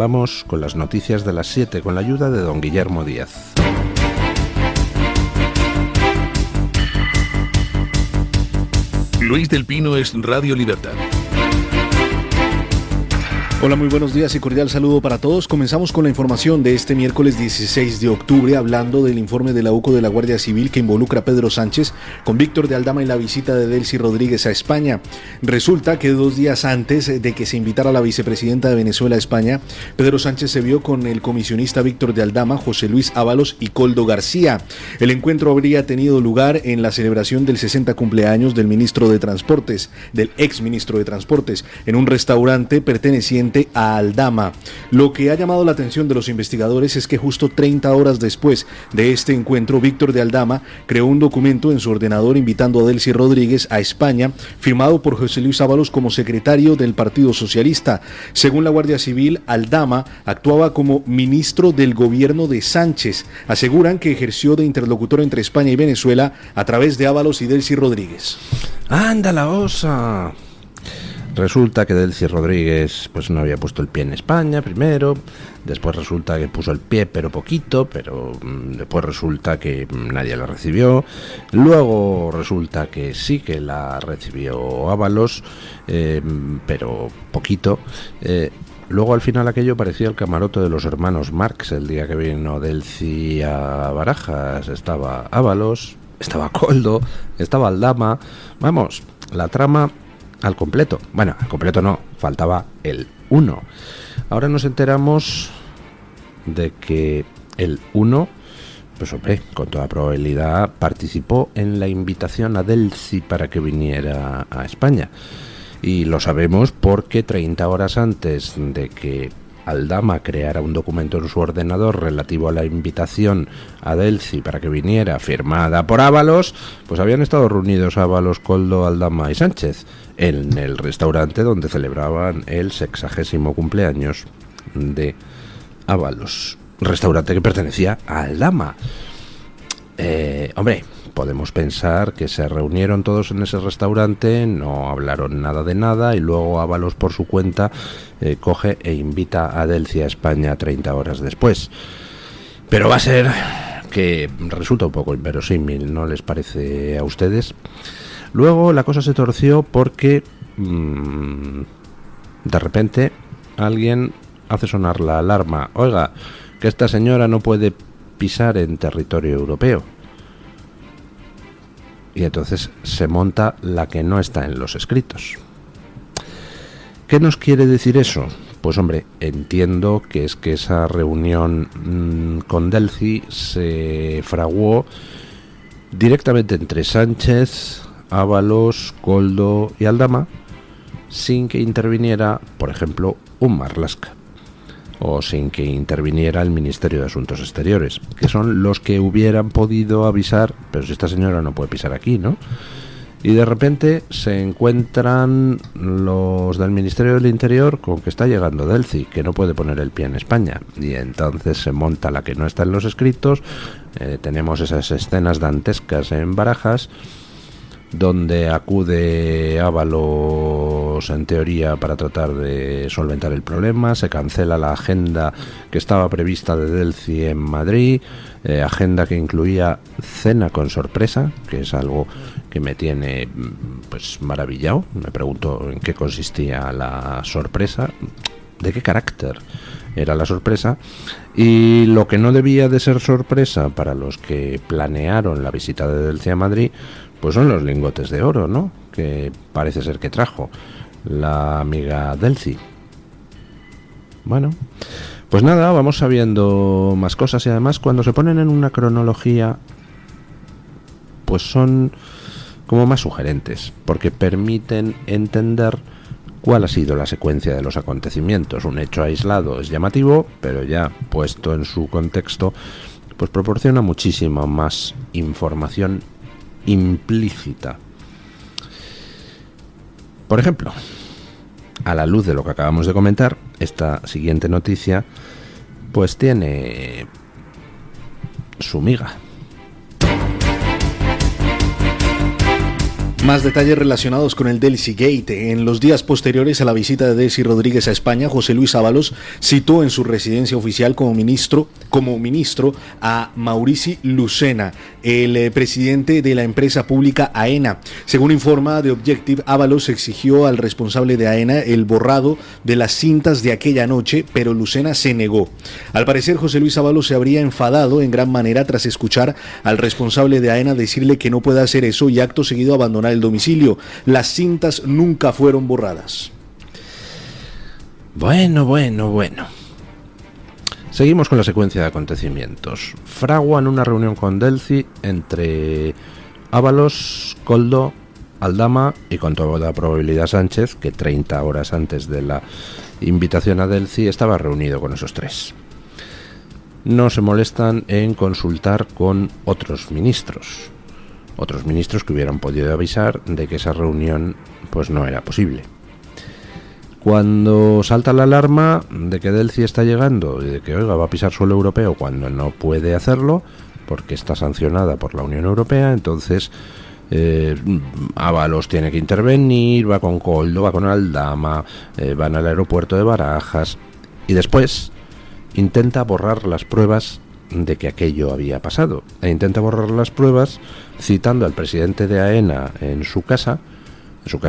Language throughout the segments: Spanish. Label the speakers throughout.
Speaker 1: Vamos con las noticias de las 7 con la ayuda de don Guillermo Díaz.
Speaker 2: Luis del Pino es Radio Libertad.
Speaker 3: Hola, muy buenos días y cordial saludo para todos. Comenzamos con la información de este miércoles 16 de octubre, hablando del informe de la UCO de la Guardia Civil que involucra a Pedro Sánchez con Víctor de Aldama en la visita de Delcy Rodríguez a España. Resulta que 2 días antes de que se invitara a la vicepresidenta de Venezuela a España, Pedro Sánchez se vio con el comisionista Víctor de Aldama, José Luis Ábalos y Koldo García. El encuentro habría tenido lugar en la celebración del 60 cumpleaños del ministro de Transportes, del ex ministro de Transportes, en un restaurante perteneciente a Aldama. Lo que ha llamado la atención de los investigadores es que justo 30 horas después de este encuentro, Víctor de Aldama creó un documento en su ordenador invitando a Delcy Rodríguez a España, firmado por José Luis Ábalos como secretario del Partido Socialista. Según la Guardia Civil, Aldama actuaba como ministro del gobierno de Sánchez. Aseguran que ejerció de interlocutor entre España y Venezuela a través de Ábalos y Delcy Rodríguez.
Speaker 1: ¡Anda la osa! Resulta que Delcy Rodríguez pues no había puesto el pie en España primero, después resulta que puso el pie pero poquito, pero después resulta que nadie la recibió, luego resulta que sí que la recibió Ábalos, pero poquito. Luego al final aquello parecía el camarote de los hermanos Marx el día que vino Delcy a Barajas. Estaba Ábalos, estaba Koldo, estaba Aldama, vamos, la trama al completo. Bueno, al completo no, faltaba el 1. Ahora nos enteramos de que el 1, pues hombre, con toda probabilidad participó en la invitación a Delcy para que viniera a España. Y lo sabemos porque 30 horas antes de que Aldama creara un documento en su ordenador relativo a la invitación a Delcy para que viniera, firmada por Ábalos, pues habían estado reunidos Ábalos, Koldo, Aldama y Sánchez en el restaurante donde celebraban el 60º cumpleaños de Ábalos, restaurante que pertenecía a Aldama. Hombre, podemos pensar que se reunieron todos en ese restaurante, no hablaron nada de nada y luego Ábalos por su cuenta coge e invita a Delcy a España 30 horas después. Pero va a ser que resulta un poco inverosímil, ¿no les parece a ustedes? Luego la cosa se torció porque de repente alguien hace sonar la alarma. Oiga, que esta señora no puede pisar en territorio europeo. Y entonces se monta la que no está en los escritos. ¿Qué nos quiere decir eso? Pues hombre, entiendo que es que esa reunión con Delcy se fraguó directamente entre Sánchez, Ábalos, Koldo y Aldama, sin que interviniera, por ejemplo, un Marlaska, o sin que interviniera el Ministerio de Asuntos Exteriores, que son los que hubieran podido avisar, pero si esta señora no puede pisar aquí, ¿no? Y de repente se encuentran los del Ministerio del Interior con que está llegando Delcy, que no puede poner el pie en España, y entonces se monta la que no está en los escritos. Tenemos esas escenas dantescas en Barajas, donde acude Ábalos en teoría para tratar de solventar el problema. Se cancela la agenda que estaba prevista de Delcy en Madrid, agenda que incluía cena con sorpresa, que es algo que me tiene pues maravillado. Me pregunto en qué consistía la sorpresa, de qué carácter era la sorpresa. Y lo que no debía de ser sorpresa para los que planearon la visita de Delcy a Madrid, pues son los lingotes de oro, ¿no?, que parece ser que trajo la amiga Delcy. Bueno, pues nada, vamos sabiendo más cosas, y además cuando se ponen en una cronología pues son como más sugerentes, porque permiten entender cuál ha sido la secuencia de los acontecimientos. Un hecho aislado es llamativo, pero ya puesto en su contexto pues proporciona muchísima más información implícita. Por ejemplo, a la luz de lo que acabamos de comentar, esta siguiente noticia pues tiene su miga.
Speaker 3: Más detalles relacionados con el Delcy Gate. En los días posteriores a la visita de Delcy Rodríguez a España, José Luis Ábalos citó en su residencia oficial como ministro a Maurici Lucena, el presidente de la empresa pública AENA. Según informa The Objective, Ábalos exigió al responsable de AENA el borrado de las cintas de aquella noche, pero Lucena se negó. Al parecer, José Luis Ábalos se habría enfadado en gran manera tras escuchar al responsable de AENA decirle que no puede hacer eso y acto seguido abandonar el domicilio. Las cintas nunca fueron borradas.
Speaker 1: Bueno. Seguimos con la secuencia de acontecimientos. Fraguan una reunión con Delcy entre Ábalos, Koldo, Aldama y con toda probabilidad Sánchez, que 30 horas antes de la invitación a Delcy estaba reunido con esos tres. No se molestan en consultar con otros ministros que hubieran podido avisar de que esa reunión pues no era posible. Cuando salta la alarma de que Delcy está llegando y de que va a pisar suelo europeo cuando no puede hacerlo porque está sancionada por la Unión Europea, entonces Ábalos tiene que intervenir, va con Koldo, va con Aldama, van al aeropuerto de Barajas y después intenta borrar las pruebas de que aquello había pasado, e intenta borrar las pruebas citando al presidente de AENA en su casa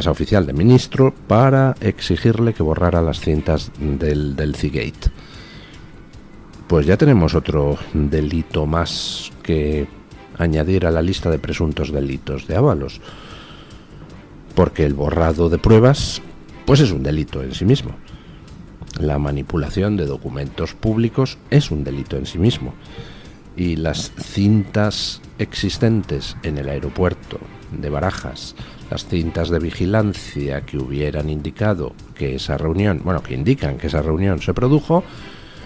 Speaker 1: oficial de ministro, para exigirle que borrara las cintas del Delcy Gate. Pues ya tenemos otro delito más que añadir a la lista de presuntos delitos de Ábalos, porque el borrado de pruebas pues es un delito en sí mismo. La manipulación de documentos públicos es un delito en sí mismo, y las cintas existentes en el aeropuerto de Barajas, las cintas de vigilancia que hubieran indicado que esa reunión, que indican que esa reunión se produjo,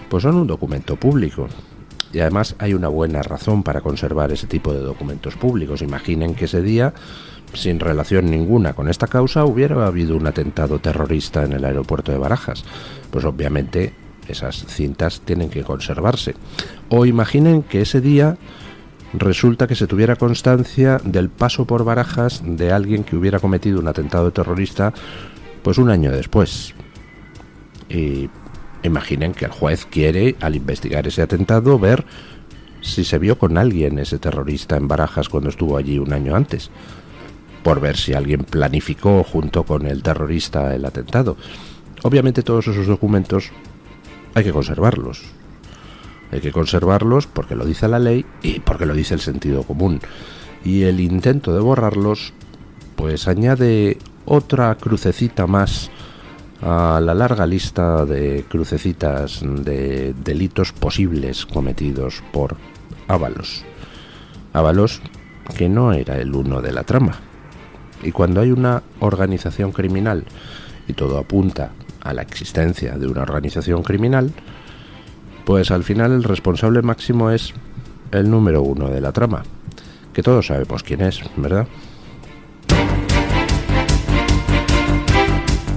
Speaker 1: pues son un documento público. Y además hay una buena razón para conservar ese tipo de documentos públicos. Imaginen que ese día, sin relación ninguna con esta causa, hubiera habido un atentado terrorista en el aeropuerto de Barajas. Pues obviamente esas cintas tienen que conservarse. O imaginen que ese día resulta que se tuviera constancia del paso por Barajas de alguien que hubiera cometido un atentado terrorista pues un año después. Y imaginen que el juez quiere, al investigar ese atentado, ver si se vio con alguien ese terrorista en Barajas cuando estuvo allí un año antes, por ver si alguien planificó junto con el terrorista el atentado. Obviamente todos esos documentos hay que conservarlos. Hay que conservarlos porque lo dice la ley y porque lo dice el sentido común. Y el intento de borrarlos pues añade otra crucecita más a la larga lista de crucecitas de delitos posibles cometidos por Ábalos. Ábalos, que no era el uno de la trama. Y cuando hay una organización criminal, y todo apunta a la existencia de una organización criminal, pues al final el responsable máximo es el número uno de la trama, que todos sabemos quién es, ¿verdad?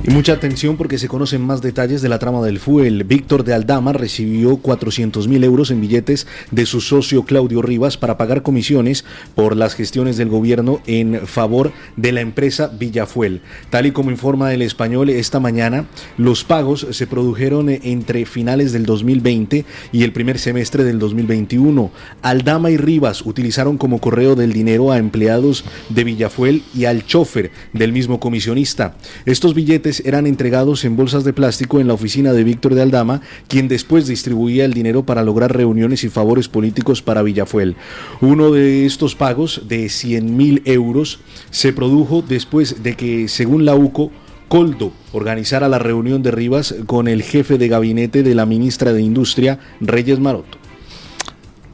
Speaker 3: Y mucha atención porque se conocen más detalles de la trama del fuel. Víctor de Aldama recibió 400.000 euros en billetes de su socio Claudio Rivas para pagar comisiones por las gestiones del gobierno en favor de la empresa Villafuel. Tal y como informa El Español esta mañana, los pagos se produjeron entre finales del 2020 y el primer semestre del 2021. Aldama y Rivas utilizaron como correo del dinero a empleados de Villafuel y al chofer del mismo comisionista. Estos billetes eran entregados en bolsas de plástico en la oficina de Víctor de Aldama, quien después distribuía el dinero para lograr reuniones y favores políticos para Villafuel. Uno de estos pagos, de 100.000 euros, se produjo después de que, según la UCO, Koldo organizara la reunión de Rivas con el jefe de gabinete de la ministra de Industria, Reyes Maroto.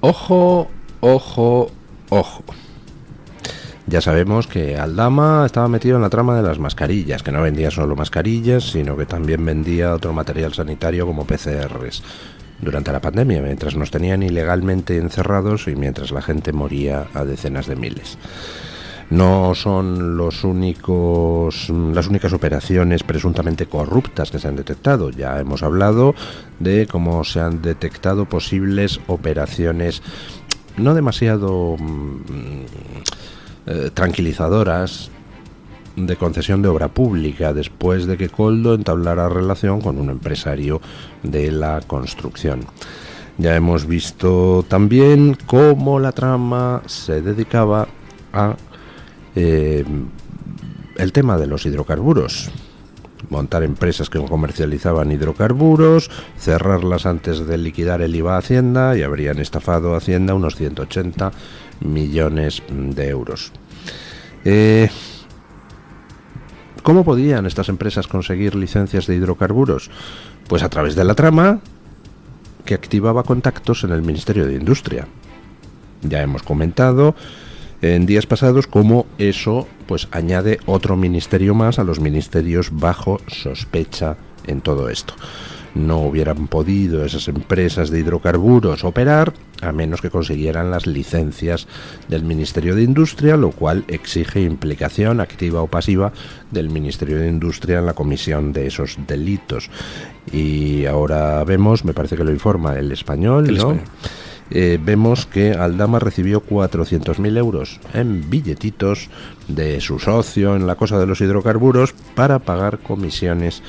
Speaker 1: Ojo. Ya sabemos que Aldama estaba metido en la trama de las mascarillas, que no vendía solo mascarillas, sino que también vendía otro material sanitario como PCRs durante la pandemia, mientras nos tenían ilegalmente encerrados y mientras la gente moría a decenas de miles. No son las únicas operaciones presuntamente corruptas que se han detectado. Ya hemos hablado de cómo se han detectado posibles operaciones no demasiado tranquilizadoras de concesión de obra pública, después de que Koldo entablara relación con un empresario de la construcción. Ya hemos visto también cómo la trama se dedicaba a el tema de los hidrocarburos. Montar empresas que comercializaban hidrocarburos, cerrarlas antes de liquidar el IVA a Hacienda, y habrían estafado a Hacienda unos 180 millones de euros. ¿Cómo podían estas empresas conseguir licencias de hidrocarburos? Pues a través de la trama que activaba contactos en el Ministerio de Industria. Ya hemos comentado en días pasados cómo eso pues añade otro ministerio más a los ministerios bajo sospecha en todo esto. No hubieran podido esas empresas de hidrocarburos operar a menos que consiguieran las licencias del Ministerio de Industria, lo cual exige implicación activa o pasiva del Ministerio de Industria en la comisión de esos delitos. Y ahora vemos, me parece que lo informa El Español, ¿no? Vemos que Aldama recibió 400.000 euros en billetitos de su socio en la cosa de los hidrocarburos para pagar comisiones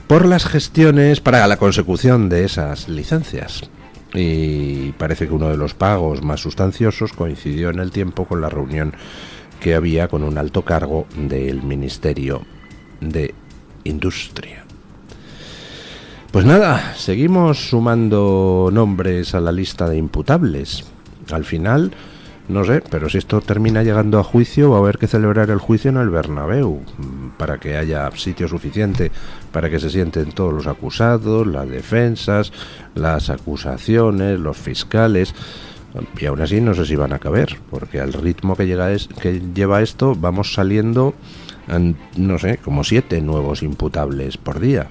Speaker 1: por las gestiones para la consecución de esas licencias. Y parece que uno de los pagos más sustanciosos coincidió en el tiempo con la reunión que había con un alto cargo del Ministerio de Industria. Pues nada, seguimos sumando nombres a la lista de imputables. Al final, no sé, pero si esto termina llegando a juicio, va a haber que celebrar el juicio en el Bernabéu, para que haya sitio suficiente para que se sienten todos los acusados, las defensas, las acusaciones, los fiscales. Y aún así no sé si van a caber, porque al ritmo que lleva esto, vamos saliendo, no sé, como 7 nuevos imputables por día.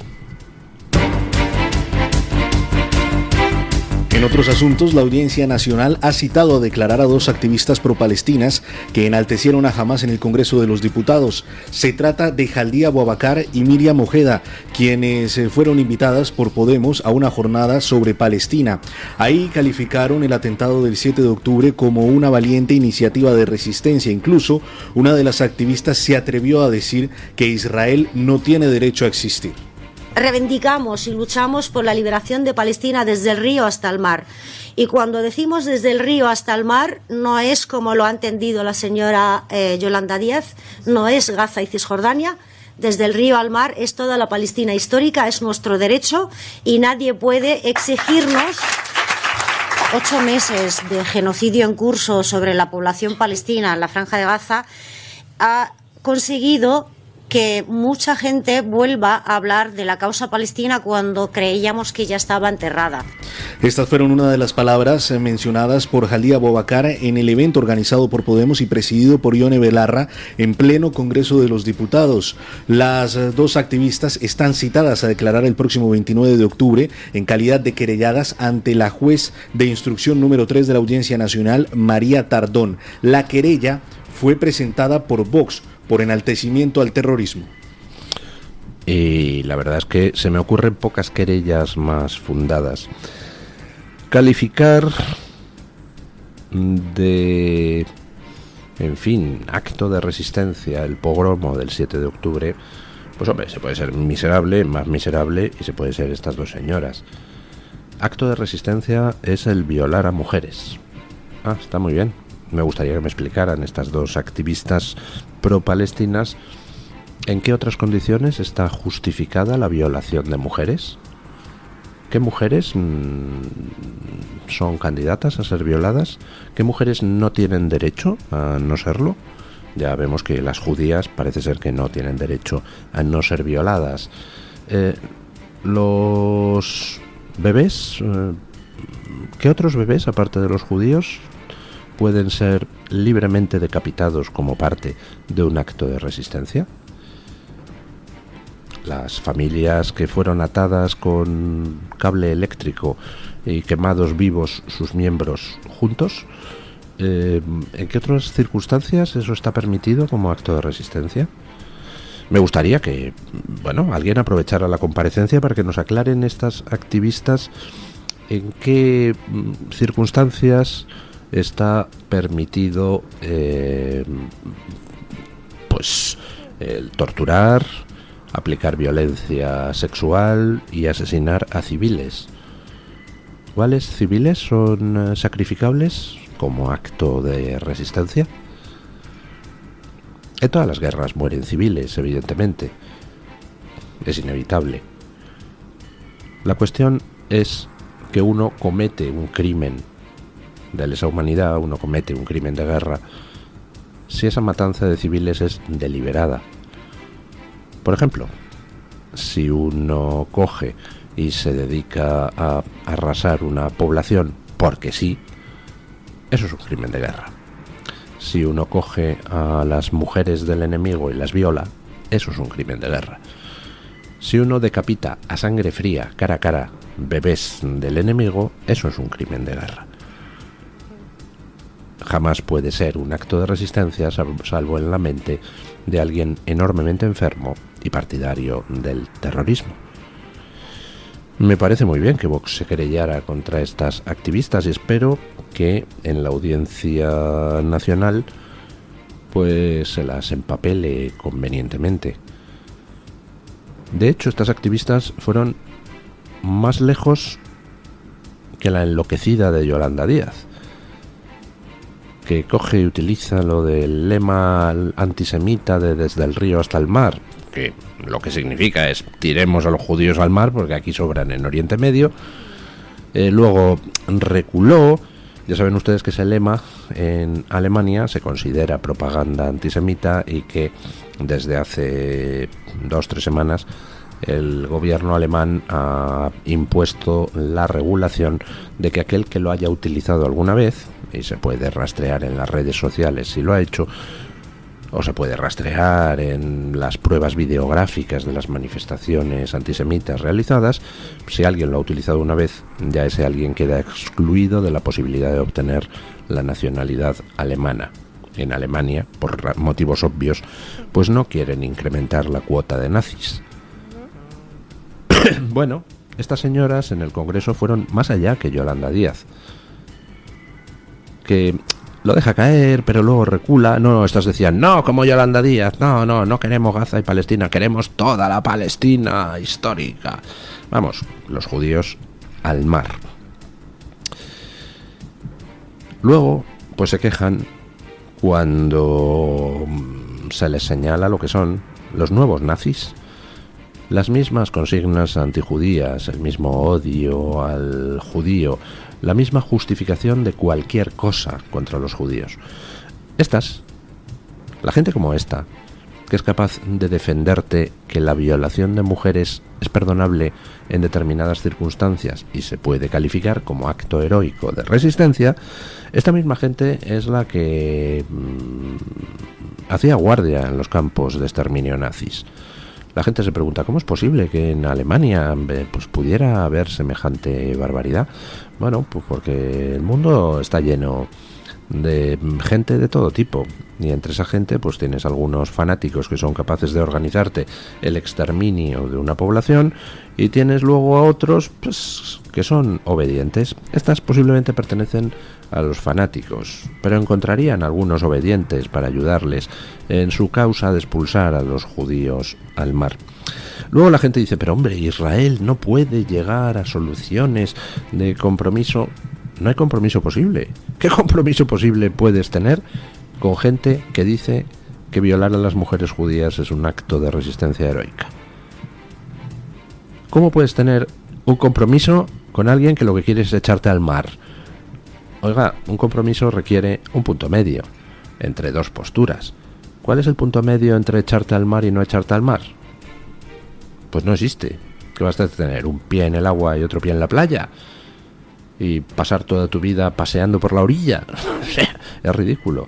Speaker 3: En otros asuntos, la Audiencia Nacional ha citado a declarar a 2 activistas pro-palestinas que enaltecieron a Hamás en el Congreso de los Diputados. Se trata de Jalía Boubacar y Miriam Ojeda, quienes fueron invitadas por Podemos a una jornada sobre Palestina. Ahí calificaron el atentado del 7 de octubre como una valiente iniciativa de resistencia. Incluso, una de las activistas se atrevió a decir que Israel no tiene derecho a existir.
Speaker 4: Reivindicamos y luchamos por la liberación de Palestina desde el río hasta el mar. Y cuando decimos desde el río hasta el mar, no es como lo ha entendido la señora Yolanda Díaz, no es Gaza y Cisjordania. Desde el río al mar es toda la Palestina histórica, es nuestro derecho y nadie puede exigirnos 8 meses de genocidio en curso sobre la población palestina en la Franja de Gaza. Ha conseguido que mucha gente vuelva a hablar de la causa palestina cuando creíamos que ya estaba enterrada.
Speaker 3: Estas fueron una de las palabras mencionadas por Jalía Boubacar en el evento organizado por Podemos y presidido por Ione Belarra en pleno Congreso de los Diputados. Las 2 activistas están citadas a declarar el próximo 29 de octubre en calidad de querelladas ante la juez de instrucción número 3 de la Audiencia Nacional, María Tardón. La querella fue presentada por Vox por enaltecimiento al terrorismo.
Speaker 1: Y la verdad es que se me ocurren pocas querellas más fundadas. Calificar de, en fin, acto de resistencia el pogromo del 7 de octubre, pues hombre, se puede ser miserable, más miserable, y se puede ser estas 2 señoras. Acto de resistencia es el violar a mujeres. Ah, está muy bien. Me gustaría que me explicaran estas 2 activistas pro-palestinas en qué otras condiciones está justificada la violación de mujeres. ¿Qué mujeres son candidatas a ser violadas? ¿Qué mujeres no tienen derecho a no serlo? Ya vemos que las judías parece ser que no tienen derecho a no ser violadas. Los bebés, ¿qué otros bebés aparte de los judíos pueden ser libremente decapitados como parte de un acto de resistencia? Las familias que fueron atadas con cable eléctrico y quemados vivos sus miembros juntos, ¿en qué otras circunstancias eso está permitido como acto de resistencia? Me gustaría que, alguien aprovechara la comparecencia para que nos aclaren estas activistas en qué circunstancias está permitido el torturar, aplicar violencia sexual y asesinar a civiles. ¿Cuáles civiles son sacrificables como acto de resistencia? En todas las guerras mueren civiles, evidentemente. Es inevitable. La cuestión es que uno comete un crimen de lesa humanidad, uno comete un crimen de guerra, si esa matanza de civiles es deliberada. Por ejemplo, si uno coge y se dedica a arrasar una población porque sí, eso es un crimen de guerra. Si uno coge a las mujeres del enemigo y las viola, eso es un crimen de guerra. Si uno decapita a sangre fría, cara a cara, bebés del enemigo, eso es un crimen de guerra. Jamás puede ser un acto de resistencia salvo en la mente de alguien enormemente enfermo y partidario del terrorismo. Me parece muy bien que Vox se querellara contra estas activistas y espero que en la Audiencia Nacional pues se las empapele convenientemente. De hecho, estas activistas fueron más lejos que la enloquecida de Yolanda Díaz, que coge y utiliza lo del lema antisemita de desde el río hasta el mar, que lo que significa es tiremos a los judíos al mar porque aquí sobran en Oriente Medio. Luego reculó. Ya saben ustedes que ese lema en Alemania se considera propaganda antisemita y que desde hace 2-3 semanas el gobierno alemán ha impuesto la regulación de que aquel que lo haya utilizado alguna vez, y se puede rastrear en las redes sociales si lo ha hecho, o se puede rastrear en las pruebas videográficas de las manifestaciones antisemitas realizadas, si alguien lo ha utilizado una vez, ya ese alguien queda excluido de la posibilidad de obtener la nacionalidad alemana. En Alemania, por motivos obvios, pues no quieren incrementar la cuota de nazis. Bueno, estas señoras en el Congreso fueron más allá que Yolanda Díaz, que lo deja caer, pero luego recula. No, estas decían, no, como Yolanda Díaz, no queremos Gaza y Palestina, queremos toda la Palestina histórica. Vamos, los judíos al mar. Luego, pues se quejan cuando se les señala lo que son los nuevos nazis. Las mismas consignas antijudías, el mismo odio al judío, la misma justificación de cualquier cosa contra los judíos. La gente como esta, que es capaz de defenderte que la violación de mujeres es perdonable en determinadas circunstancias y se puede calificar como acto heroico de resistencia, esta misma gente es la que hacía guardia en los campos de exterminio nazis. La gente se pregunta, ¿cómo es posible que en Alemania pues pudiera haber semejante barbaridad? Bueno, pues porque el mundo está lleno de gente de todo tipo, y entre esa gente pues tienes algunos fanáticos que son capaces de organizarte el exterminio de una población, y tienes luego a otros pues que son obedientes. Estas posiblemente pertenecen a los fanáticos, pero encontrarían algunos obedientes para ayudarles en su causa de expulsar a los judíos al mar. Luego la gente dice, pero hombre, Israel no puede llegar a soluciones de compromiso. No hay compromiso posible. ¿Qué compromiso posible puedes tener con gente que dice que violar a las mujeres judías es un acto de resistencia heroica? ¿Cómo puedes tener un compromiso con alguien que lo que quiere es echarte al mar? Oiga, un compromiso requiere un punto medio entre dos posturas. ¿Cuál es el punto medio entre echarte al mar y no echarte al mar? Pues no existe. ¿Qué vas a tener? ¿Un pie en el agua y otro pie en la playa? ¿Y pasar toda tu vida paseando por la orilla? Es ridículo.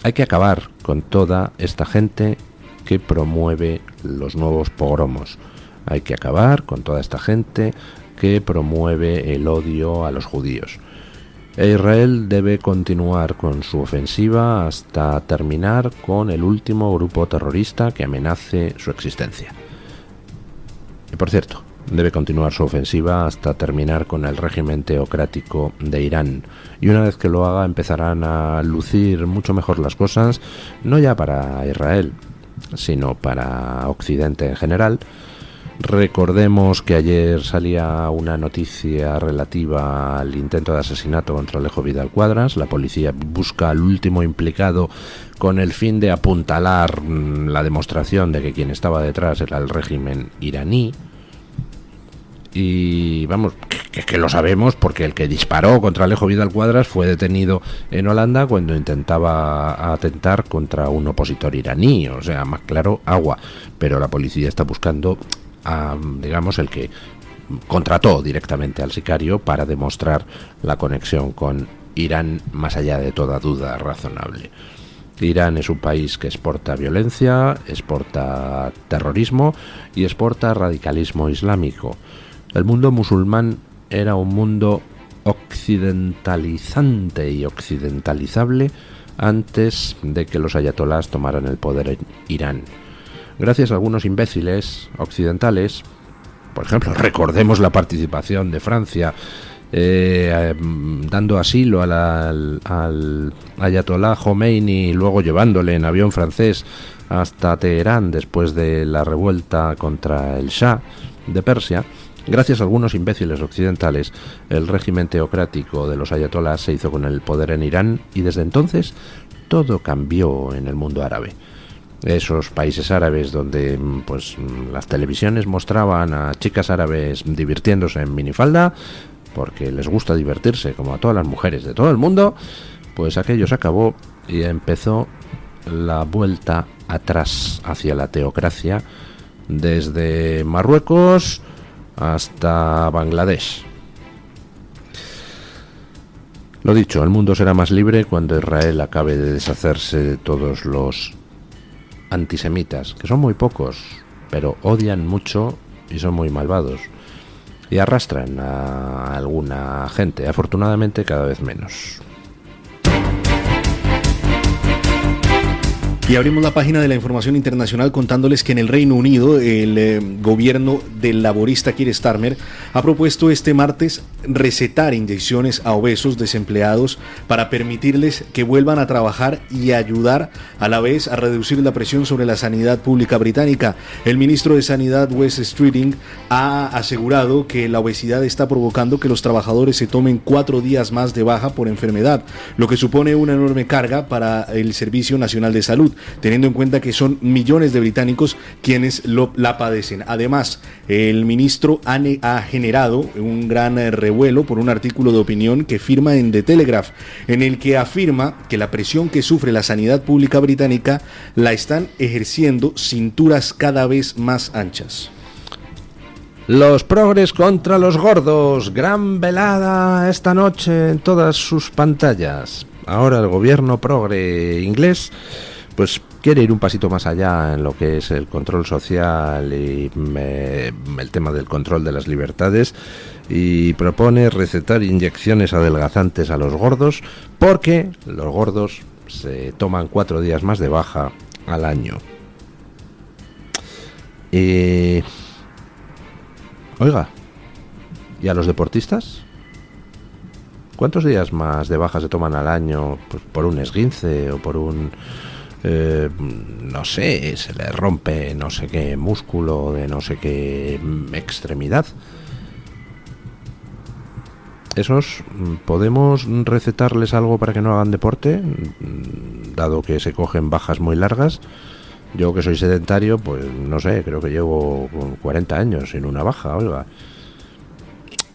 Speaker 1: Hay que acabar con toda esta gente que promueve los nuevos pogromos. Hay que acabar con toda esta gente que promueve el odio a los judíos. Israel debe continuar con su ofensiva hasta terminar con el último grupo terrorista que amenace su existencia. Y por cierto, debe continuar su ofensiva hasta terminar con el régimen teocrático de Irán. Y una vez que lo haga empezarán a lucir mucho mejor las cosas, no ya para Israel, sino para Occidente en general. Recordemos que ayer salía una noticia relativa al intento de asesinato contra Alejo Vidal Quadras. La policía busca al último implicado con el fin de apuntalar la demostración de que quien estaba detrás era el régimen iraní. Y vamos, que lo sabemos porque el que disparó contra Alejo Vidal Quadras fue detenido en Holanda cuando intentaba atentar contra un opositor iraní. O sea, más claro, agua. Pero la policía está buscando digamos, el que contrató directamente al sicario para demostrar la conexión con Irán más allá de toda duda razonable. Irán es un país que exporta violencia, exporta terrorismo y exporta radicalismo islámico. El mundo musulmán era un mundo occidentalizante y occidentalizable antes de que los ayatolás tomaran el poder en Irán. Gracias a algunos imbéciles occidentales, por ejemplo, recordemos la participación de Francia dando asilo al ayatolá Khomeini y luego llevándole en avión francés hasta Teherán después de la revuelta contra el Shah de Persia. Gracias a algunos imbéciles occidentales, el régimen teocrático de los ayatolás se hizo con el poder en Irán y desde entonces todo cambió en el mundo árabe. Esos países árabes donde pues las televisiones mostraban a chicas árabes divirtiéndose en minifalda porque les gusta divertirse como a todas las mujeres de todo el mundo, pues aquello se acabó y empezó la vuelta atrás hacia la teocracia desde Marruecos hasta Bangladesh. Lo dicho, el mundo será más libre cuando Israel acabe de deshacerse de todos los antisemitas, que son muy pocos, pero odian mucho y son muy malvados y arrastran a alguna gente, afortunadamente cada vez menos.
Speaker 3: Y abrimos la página de la información internacional contándoles que en el Reino Unido el gobierno del laborista Keir Starmer ha propuesto este martes recetar inyecciones a obesos desempleados para permitirles que vuelvan a trabajar y ayudar a la vez a reducir la presión sobre la sanidad pública británica. El ministro de Sanidad, Wes Streeting, ha asegurado que la obesidad está provocando que los trabajadores se tomen 4 días más de baja por enfermedad, lo que supone una enorme carga para el Servicio Nacional de Salud, teniendo en cuenta que son millones de británicos quienes la padecen. Además, el ministro ha generado un gran revuelo por un artículo de opinión que firma en The Telegraph, en el que afirma que la presión que sufre la sanidad pública británica la están ejerciendo cinturas cada vez más anchas.
Speaker 1: Los progres contra los gordos, gran velada esta noche en todas sus pantallas. Ahora el gobierno progre inglés pues quiere ir un pasito más allá en lo que es el control social y el tema del control de las libertades y propone recetar inyecciones adelgazantes a los gordos porque los gordos se toman 4 días más de baja al año. Oiga, ¿y a los deportistas? ¿Cuántos días más de baja se toman al año pues, por un esguince o por un... no sé, se le rompe no sé qué músculo de no sé qué extremidad? ¿Esos podemos recetarles algo para que no hagan deporte, dado que se cogen bajas muy largas? Yo que soy sedentario, pues no sé, creo que llevo 40 años sin una baja, oiga.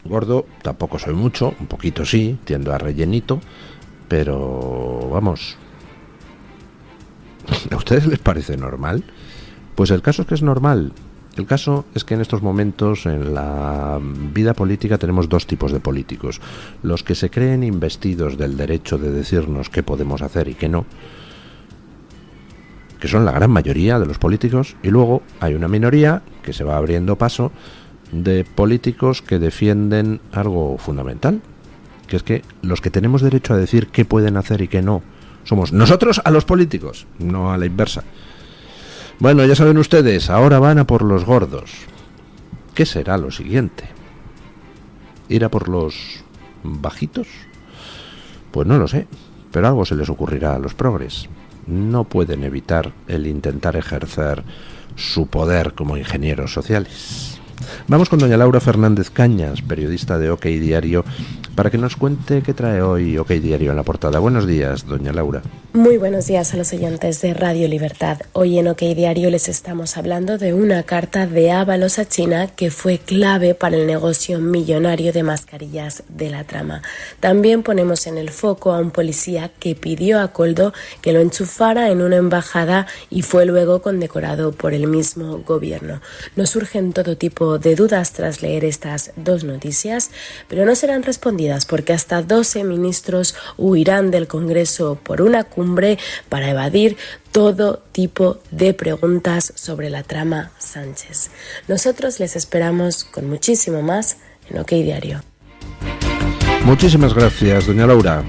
Speaker 1: Gordo tampoco soy mucho, un poquito sí, tiendo a rellenito, pero vamos... ¿A ustedes les parece normal? Pues el caso es que es normal. El caso es que en estos momentos en la vida política tenemos 2 tipos de políticos. Los que se creen investidos del derecho de decirnos qué podemos hacer y qué no, que son la gran mayoría de los políticos, y luego hay una minoría que se va abriendo paso de políticos que defienden algo fundamental, que es que los que tenemos derecho a decir qué pueden hacer y qué no somos nosotros a los políticos, no a la inversa. Bueno, ya saben ustedes, ahora van a por los gordos. ¿Qué será lo siguiente? ¿Ir a por los bajitos? Pues no lo sé, pero algo se les ocurrirá a los progres. no pueden evitar el intentar ejercer su poder como ingenieros sociales. Vamos con doña Laura Fernández Cañas, periodista de OK Diario, para que nos cuente qué trae hoy OK Diario en la portada. Buenos días, doña Laura.
Speaker 5: Muy buenos días a los oyentes de Radio Libertad. Hoy en OK Diario les estamos hablando de una carta de Ábalos a China que fue clave para el negocio millonario de mascarillas de la trama. También ponemos en el foco a un policía que pidió a Koldo que lo enchufara en una embajada y fue luego condecorado por el mismo gobierno. Nos surgen todo tipo de dudas tras leer estas dos noticias, pero no serán respondidas porque hasta 12 ministros huirán del Congreso por una cumbre para evadir todo tipo de preguntas sobre la trama Sánchez. Nosotros les esperamos con muchísimo más en OK Diario.
Speaker 1: Muchísimas gracias, doña Laura.